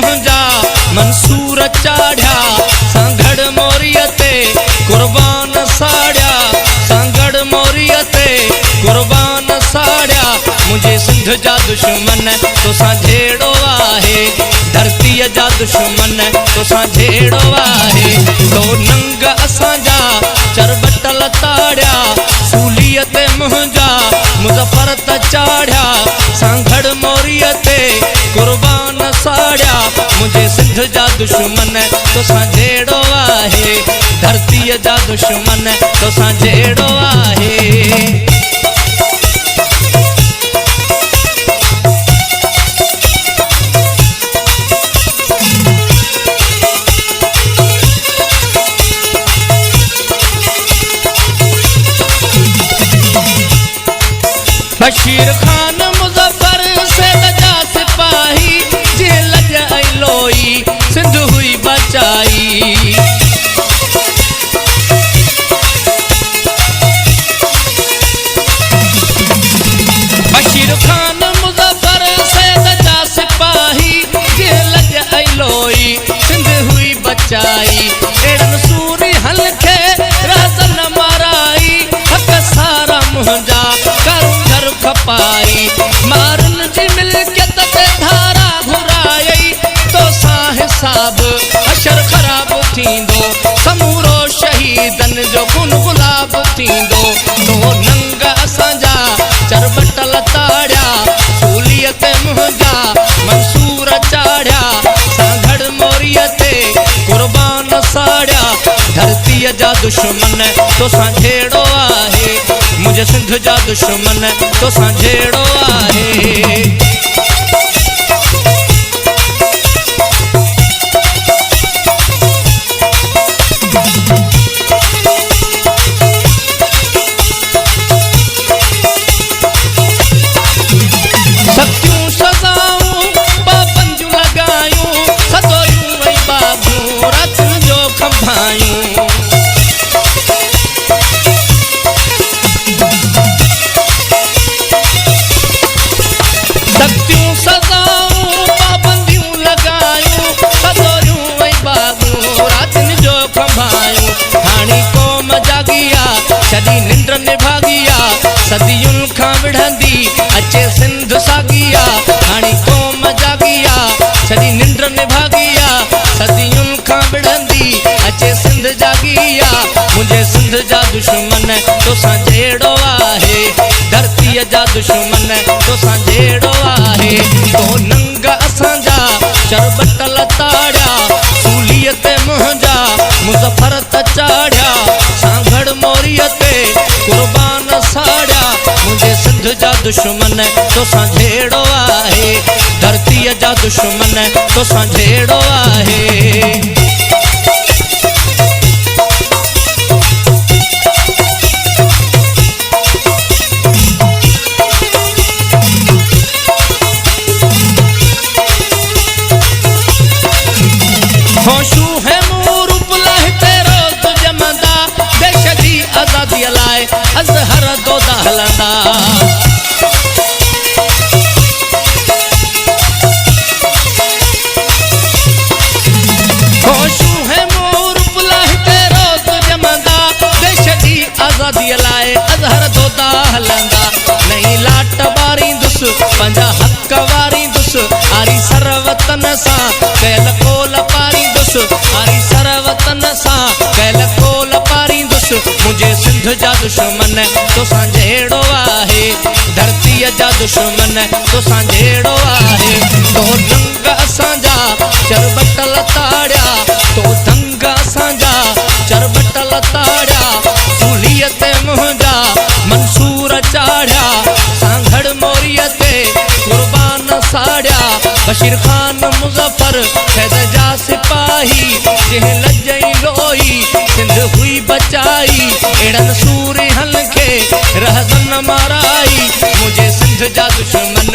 मुंहिंजा मंसूर चाढ़िया सांगड़ मोरीअ ते कुर्बान साड़िया सांगड़ मोरीअ ते कुर्बान साड़िया मुझे सिंध जा दुश्मन तोसां जहिड़ो आहे धरतीअ जा दुश्मन तोसां जहिड़ो आहे तो नंग असांजा चरबटल ताड़िया सूलीअ ते मुंहिंजा मुज़फ़र त चाढ़िया सांगड़ मोरीअ ते कुर्बान साड़िया मुझे सिंध जा दुश्मन तोसां जहिड़ो आहे धरतीअ जा दुश्मन तोसां जहिड़ो आहे। बशीर खान मुज़फ़र सैद जा सिपाही जेल जई लोई सिंध हुई बचाई बशीर खान मुज़फ़र सैद जा सिपाही जेल जई लोई सिंध हुई बचाई एड़न सूरी हलखे रहसन माराई हक सारा मुंहिंजा खपाई मारन जी मिल्कियत ते धारा घुराई तो सा हिसाब अशर ख़राब थींदो समूरो शहीदन जो खून गुलाब थींदो तो नंग असांजा चरबटल ताड़िया सूलीअ ते मुंहिंजा मंसूर चाढ़िया सांगड़ मोरीअ ते कुर्बान साड़िया धरतीअ जा दुश्मन तोसां जहिड़ो आहे मुझे सिंध जा दुश्मन तोसां जहिड़ो आहे। सख्तियूं सज़ाऊं पाबंदियूं लॻायूं सदोयूं वई बाबूं रातियुनि जो खंभायूं सख्तियूं सज़ाऊं पाबंदियूं लॻायूं सदोयूं वई बाबूं रातियुनि जो खंभायूं हाणी क़ौम जागिया छॾी निंड निभागिया सदियुनि खां विढ़ंदी अचे सिंध सागिया हाणी क़ौम जागिया छॾी निंड निभागिया सदियुनि खां विढ़ंदी अचे सिंध जागिया मुंहिंजे सिंध जा दुश्मन तोसां जहिड़ो आहे धरतीअ जा दुश्मन तोसां जहिड़ो आहे तो नंग असांजा चरबटल ताड़िया सूलीअ ते मुंहिंजा मुज़फ़र त चाढ़िया सांगड़ मोरीअ ते कुर्बान साड़िया मुंहिंजे सिंध जा दुश्मन तोसां जहिड़ो आहे धरतीअ जा दुश्मन तोसां जहिड़ो आहे। होशू है मूर पुलाह तेरो तु जमंदा देश जी आज़ादी लाइ अज़हर दोदा हलंदा होशू है मूर पुलाह तेरो तु जमंदा देश जी आज़ादी लाइ अज़हर दोदा हलंदा नहीं लाट वारींदुस पंहिंजा हक़ वारींदुस आरी सरवतन सां कयल कोल पारींदुस आरी सरवतन सां कयल कोल पारींदुस मुंहिंजे सिंध जा दुश्मन तोसां जहिड़ो आहे धरतीअ जा दुश्मन तोसां जहिड़ो आहे तो नंग असांजा चरबटल ताड़िया तो दंग असांजा चरबटल ताड़िया सूलीअ ते मुंहिंजा मंसूर चाढ़िया सांगड़ मोरीअ ते कुर्बान साड़िया बशीर खान मुज़फ़र सैद जा सिपाही जंहिं लजई लोई सिंध हुई बचाई एड़न सूरी हलखे रहसन माराई मुझे सिंध जा दुश्मन